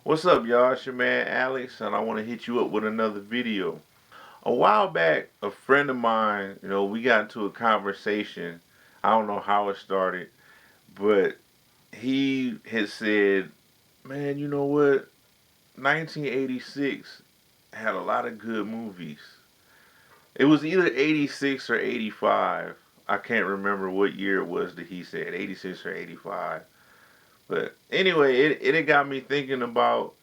What's up, y'all? It's your man Alex, and I want to hit you up with another video. A while back, a friend of mine, we got into a conversation. I don't know how it started, but he had said, man, you know what? 1986 had a lot of good movies. It was either 86 or 85. I can't remember what year it was that he said, 86 or 85. But anyway, it got me thinking about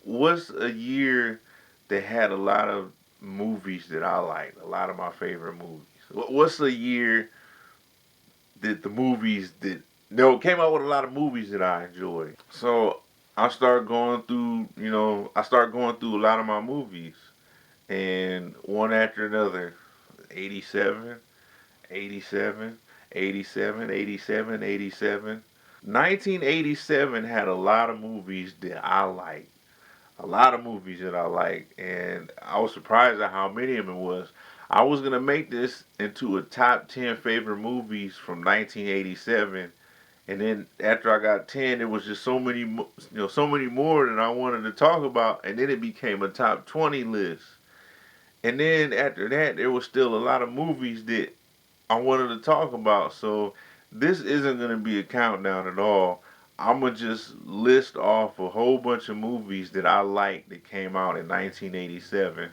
what's a year that had a lot of movies that I like, a lot of my favorite movies. What's a year that the movies that came out with a lot of movies that I enjoy? So I start going through a lot of my movies, and one after another, 87, 87, 87, 87, 87. 1987 had a lot of movies that I like, a lot of movies that I like, and I was surprised at how many of them it was. I was gonna make this into a top 10 favorite movies from 1987, and then after I got 10, it was just so many, so many more that I wanted to talk about, and then it became a top 20 list. And then after that, there was still a lot of movies that I wanted to talk about. So this isn't gonna be a countdown at all. I'm gonna just list off a whole bunch of movies that I like that came out in 1987.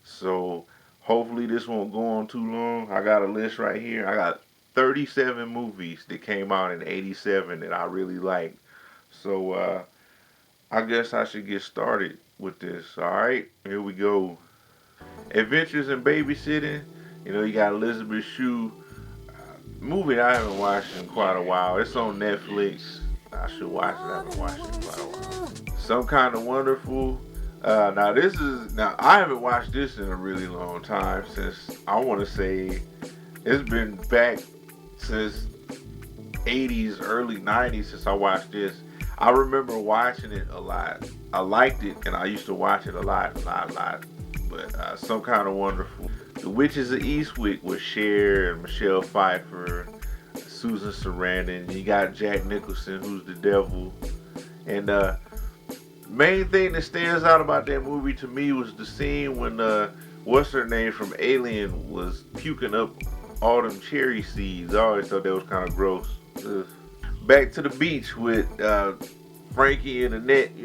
So hopefully this won't go on too long. I got a list right here. I got 37 movies that came out in 87 that I really like. So I guess I should get started with this. All right, here we go. Adventures in Babysitting. You got Elizabeth Shue. Movie I haven't watched in quite a while. It's on Netflix. I should watch it. I haven't watched it in quite a while. Some Kind of Wonderful. Now I haven't watched this in a really long time, since I want to say it's been back since 80s, early 90s since I watched this. I remember watching it a lot. I liked it, and I used to watch it a lot, a lot, a lot. But Some Kind of Wonderful. The Witches of Eastwick with Cher and Michelle Pfeiffer, Susan Sarandon. You got Jack Nicholson, who's the devil. And main thing that stands out about that movie to me was the scene when what's her name from Alien was puking up all them cherry seeds. I always thought that was kind of gross. Ugh. Back to the Beach with Frankie and Annette.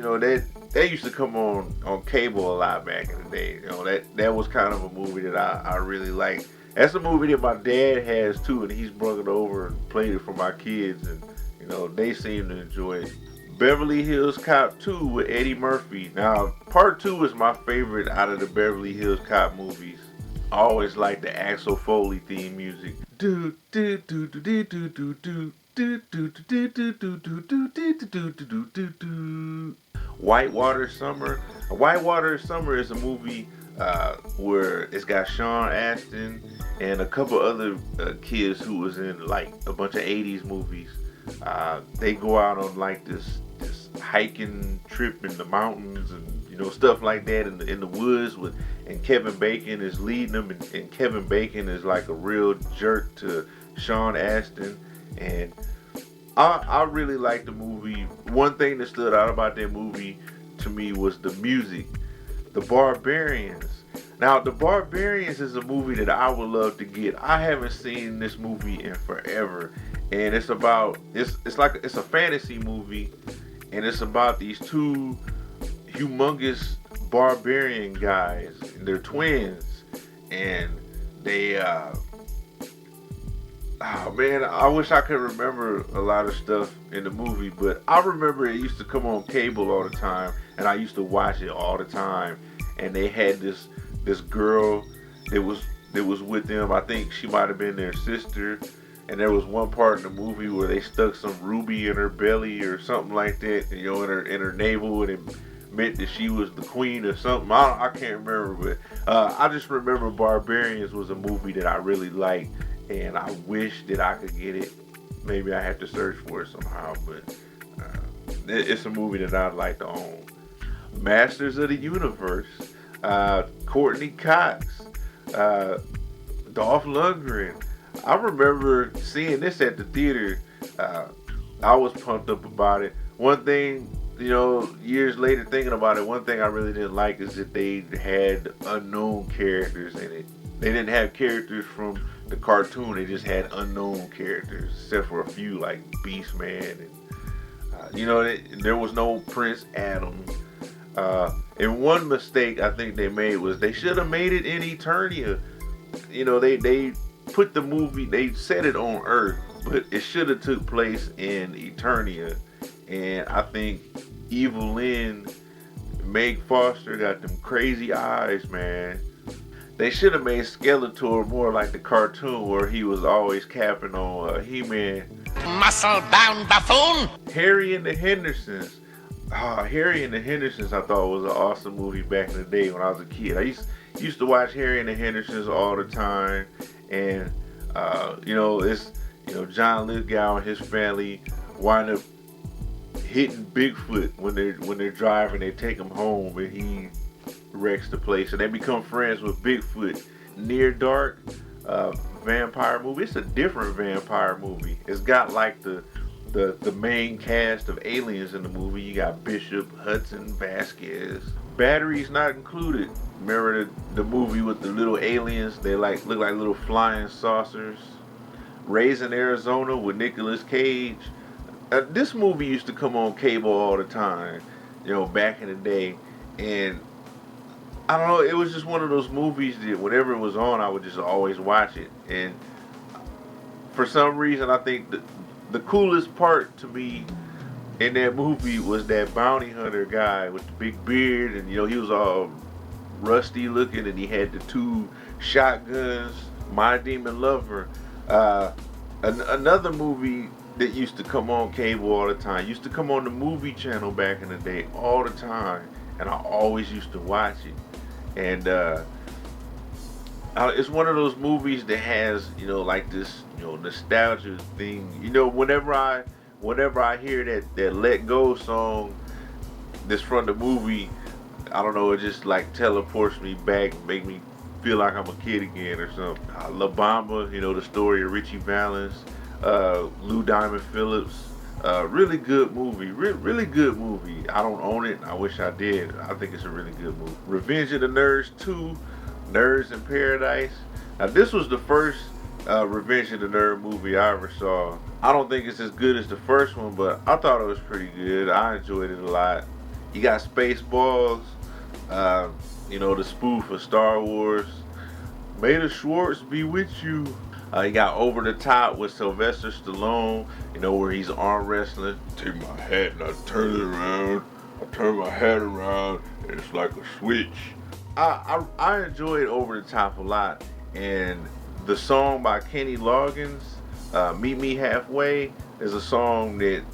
That used to come on cable a lot back in the day. That was kind of a movie that I really like. That's a movie that my dad has too, and he's brought it over and played it for my kids, and they seem to enjoy it. Beverly Hills Cop 2 with Eddie Murphy. Now, part 2 is my favorite out of the Beverly Hills Cop movies. I always like the Axel Foley theme music. Do do do do do do do do. Whitewater Summer. Whitewater Summer is a movie where it's got Sean Astin and a couple other kids who was in like a bunch of 80s movies. They go out on like this hiking trip in the mountains and stuff like that in the woods and Kevin Bacon is leading them, and Kevin Bacon is like a real jerk to Sean Astin. And I really like the movie. One thing that stood out about that movie to me was the music. The Barbarians. Now, The Barbarians is a movie that I would love to get. I haven't seen this movie in forever, and it's a fantasy movie, and it's about these two humongous barbarian guys. And they're twins, and they oh man, I wish I could remember a lot of stuff in the movie, but I remember it used to come on cable all the time, and I used to watch it all the time. And they had this girl that was with them. I think she might have been their sister. And there was one part in the movie where they stuck some ruby in her belly or something like that, in her navel, and it meant that she was the queen or something. I can't remember, but I just remember Barbarians was a movie that I really liked, and I wish that I could get it. Maybe I have to search for it somehow, but it's a movie that I'd like to own. Masters of the Universe, Courtney Cox, uh, Dolph Lundgren. I remember seeing this at the theater. I was pumped up about it. One thing years later thinking about it, one thing I really didn't like is that they had unknown characters in it. They didn't have characters from the cartoon. They just had unknown characters, except for a few like Beastman and there was no Prince Adam. And one mistake I think they made was they should have made it in Eternia. They put the movie, they set it on Earth, but it should have took place in Eternia. And I think Evil Lynn, Meg Foster got them crazy eyes, man. They should have made Skeletor more like the cartoon where he was always capping on He-Man. Muscle-bound buffoon! Harry and the Hendersons. Harry and the Hendersons I thought was an awesome movie back in the day when I was a kid. I used to watch Harry and the Hendersons all the time. And, it's, John Lithgow and his family wind up hitting Bigfoot when they're driving. They take him home and he wrecks the place, and they become friends with Bigfoot. Near Dark, vampire movie. It's a different vampire movie. It's got like the main cast of aliens in the movie. You got Bishop, Hudson, Vasquez. Batteries not included. Remember the movie with the little aliens? They look like little flying saucers. Raising Arizona with Nicolas Cage. This movie used to come on cable all the time, back in the day. And I don't know, it was just one of those movies that whenever it was on, I would just always watch it. And for some reason, I think the coolest part to me in that movie was that bounty hunter guy with the big beard, and he was all rusty looking, and he had the two shotguns. My Demon Lover. Another movie that used to come on cable all the time, used to come on the movie channel back in the day all the time, and I always used to watch it. And it's one of those movies that has like this nostalgia thing. Whenever I hear that Let Go song that's from the movie, I don't know, it just like teleports me back, make me feel like I'm a kid again or something. La Bamba, the story of Richie Valens, Lou Diamond Phillips. Really good movie. Really good movie. I don't own it. I wish I did. I think it's a really good movie. Revenge of the Nerds 2, Nerds in Paradise. Now, this was the first Revenge of the Nerd movie I ever saw. I don't think it's as good as the first one, but I thought it was pretty good. I enjoyed it a lot. You got Spaceballs, the spoof of Star Wars. May the Schwartz be with you. You got Over the Top with Sylvester Stallone, where he's arm wrestling. Take my hat and I turn it around. I turn my hat around and it's like a switch. I enjoyed Over the Top a lot. And the song by Kenny Loggins, Meet Me Halfway, is a song that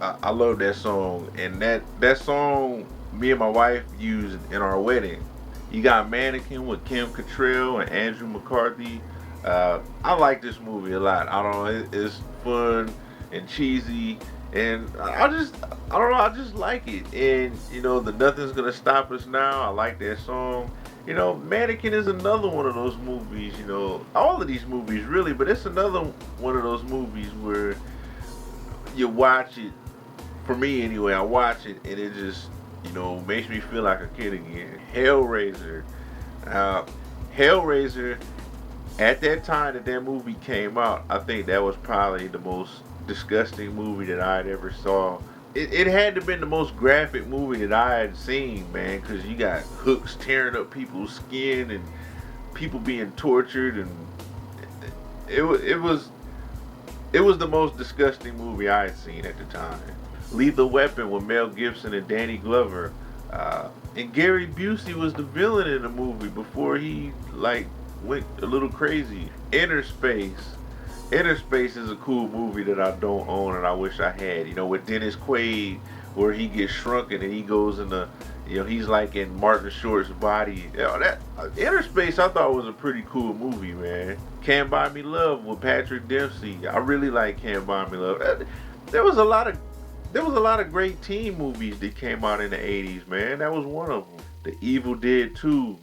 I love that song. And that song me and my wife used in our wedding. You got Mannequin with Kim Cattrall and Andrew McCarthy. I like this movie a lot. I don't know, it's fun and cheesy, and I don't know, I just like it. And the Nothing's Gonna Stop Us Now, I like that song. Mannequin is another one of those movies. All of these movies really, but it's another one of those movies where you watch it. For me anyway, I watch it and it just makes me feel like a kid again. Hellraiser. Hellraiser. At that time that movie came out, I think that was probably the most disgusting movie that I had ever saw. It had to have been the most graphic movie that I had seen, man, because you got hooks tearing up people's skin and people being tortured, and it was the most disgusting movie I had seen at the time. Lethal Weapon with Mel Gibson and Danny Glover, and Gary Busey was the villain in the movie before he went a little crazy. Inner Space. Inner Space is a cool movie that I don't own and I wish I had. With Dennis Quaid, where he gets shrunken and he goes in he's like in Martin Short's body. That Inner Space I thought was a pretty cool movie, man. Can't Buy Me Love with Patrick Dempsey. I really like Can't Buy Me Love. There was a lot of great teen movies that came out in the 80s, man. That was one of them. The Evil Dead 2.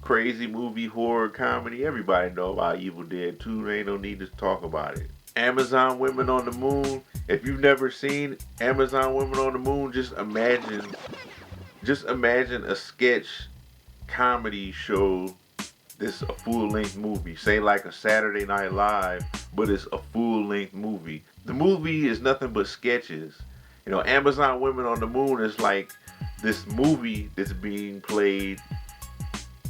Crazy movie, horror, comedy. Everybody know about Evil Dead 2. There ain't no need to talk about it. Amazon Women on the Moon If you've never seen Amazon Women on the Moon, just imagine a sketch comedy show. This a full length movie, say like a Saturday Night Live, but it's a full length movie. The movie is nothing but sketches. You know, Amazon Women on the Moon is like this movie that's being played,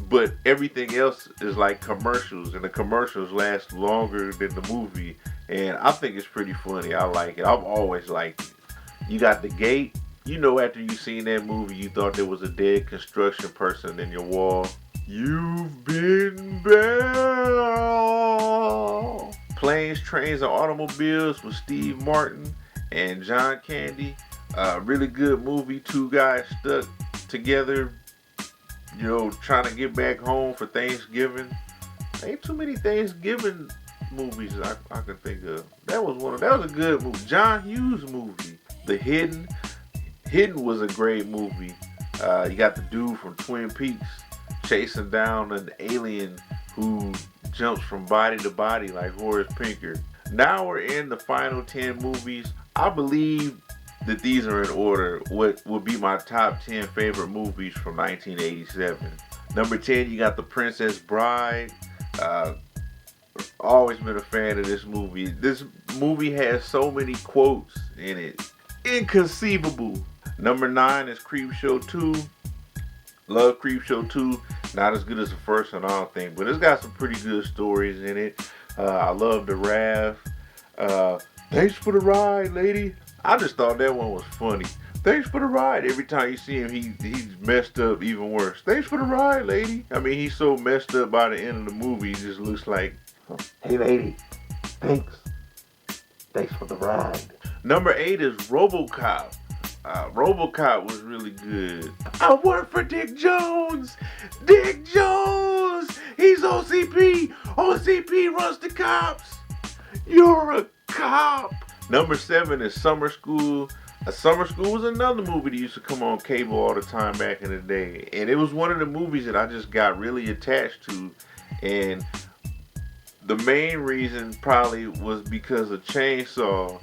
but everything else is like commercials, and the commercials last longer than the movie. And I think it's pretty funny. I like it. I've always liked it. You got the gate. You know, after you seen that movie, you thought there was a dead construction person in your wall. You've been banned. Planes, Trains, and Automobiles with Steve Martin and John Candy. Really good movie. Two guys stuck together, you know, trying to get back home for Thanksgiving. Ain't too many Thanksgiving movies I can think of. That was a good movie. John Hughes movie. The Hidden. Hidden was a great movie. You got the dude from Twin Peaks chasing down an alien who jumps from body to body like Horace Pinker. Now we're in the final 10 movies. I believe that these are in order. What will be my top 10 favorite movies from 1987. Number 10, you got The Princess Bride. Always been a fan of this movie. This movie has so many quotes in it. Inconceivable. Number 9 is Creepshow 2. Love Creepshow 2. Not as good as the first one, I don't think, but it's got some pretty good stories in it. I love the Rav. Thanks for the ride, lady. I just thought that one was funny. Thanks for the ride. Every time you see him, he's messed up even worse. Thanks for the ride, lady. I mean, he's so messed up by the end of the movie, he just looks like, hey, lady, thanks. Thanks for the ride. Number 8 is Robocop. Robocop was really good. I work for Dick Jones. Dick Jones. He's OCP. OCP runs the cops. You're a cop. Number 7 is Summer School. Summer School was another movie that used to come on cable all the time back in the day. And it was one of the movies that I just got really attached to. And the main reason probably was because of Chainsaw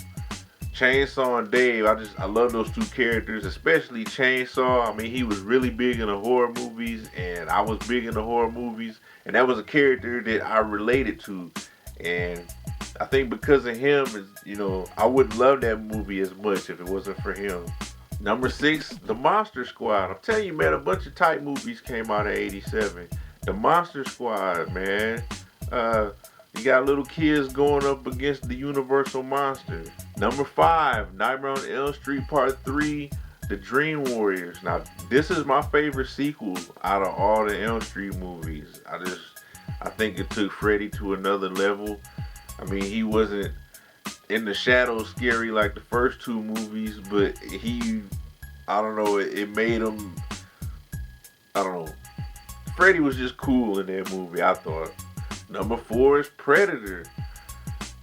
and Dave. I love those two characters, especially Chainsaw. I mean, he was really big in the horror movies, and I was big in the horror movies, and that was a character that I related to. And I think because of him, you know, I wouldn't love that movie as much if it wasn't for him. Number 6, The Monster Squad. I'm telling you, man, a bunch of type movies came out of '87. The Monster Squad, man. You got little kids going up against the Universal Monster. Number 5, Nightmare on Elm Street Part 3, The Dream Warriors. Now, this is my favorite sequel out of all the Elm Street movies. I think it took Freddy to another level. I mean, he wasn't in the shadows scary like the first two movies, but I don't know, it made him, I don't know. Freddy was just cool in that movie, I thought. Number 4 is Predator.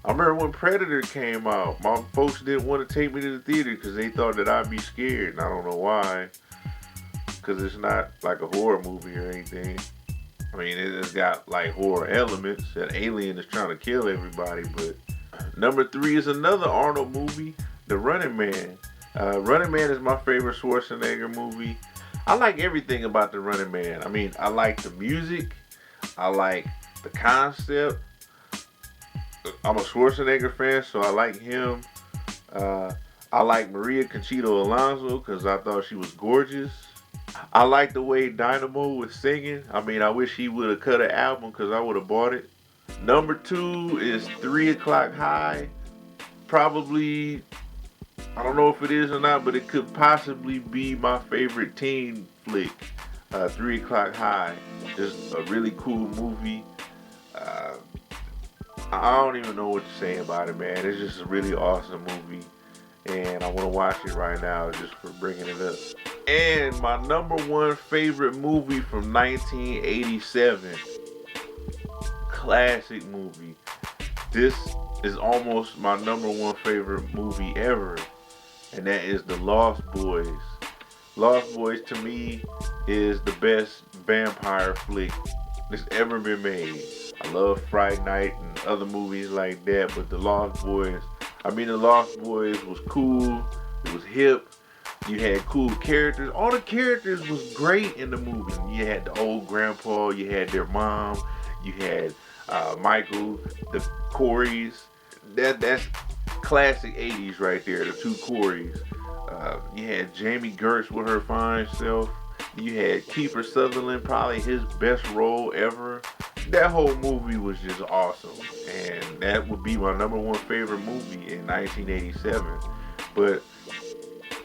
I remember when Predator came out, my folks didn't want to take me to the theater because they thought that I'd be scared, and I don't know why. Because it's not like a horror movie or anything. I mean, it's got like horror elements. An alien is trying to kill everybody, but number 3 is another Arnold movie, The Running Man. Running Man is my favorite Schwarzenegger movie. I like everything about The Running Man. I mean, I like the music. I like the concept. I'm a Schwarzenegger fan, so I like him. I like Maria Conchita Alonso because I thought she was gorgeous. I like the way Dynamo was singing. I mean, I wish he would have cut an album because I would have bought it. Number 2 is 3 O'Clock High. Probably, I don't know if it is or not, but it could possibly be my favorite teen flick. 3 O'Clock High. Just a really cool movie. I don't even know what to say about it, man. It's just a really awesome movie. And I want to watch it right now just for bringing it up. And my number 1 favorite movie from 1987. Classic movie. This is almost my number 1 favorite movie ever. And that is The Lost Boys. Lost Boys to me is the best vampire flick that's ever been made. I love Fright Night and other movies like that, but The Lost Boys, I mean, the Lost Boys was cool. It was hip. You had cool characters. All the characters was great in the movie. You had the old grandpa. You had their mom. You had Michael, the Coreys. That's classic '80s right there. The two Coreys. You had Jamie Gertz with her fine self. You had Kiefer Sutherland, probably his best role ever. That whole movie was just awesome, and that would be my number one favorite movie in 1987. But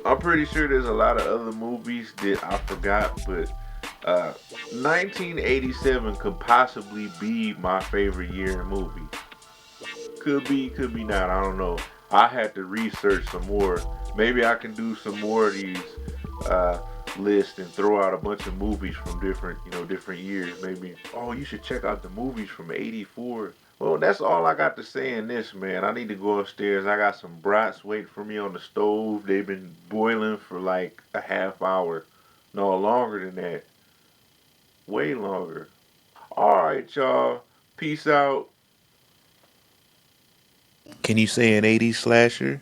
I'm pretty sure there's a lot of other movies that I forgot, but 1987 could possibly be my favorite year in movies. Could be not. I don't know. I had to research some more. Maybe I can do some more of these uh, lists and throw out a bunch of movies from different, different years. Maybe, oh, you should check out the movies from '84. Well, that's all I got to say in this, man. I need to go upstairs. I got some brats waiting for me on the stove. They've been boiling for like a half hour. No, longer than that. Way longer. All right, y'all. Peace out. Can you say an '80s slasher?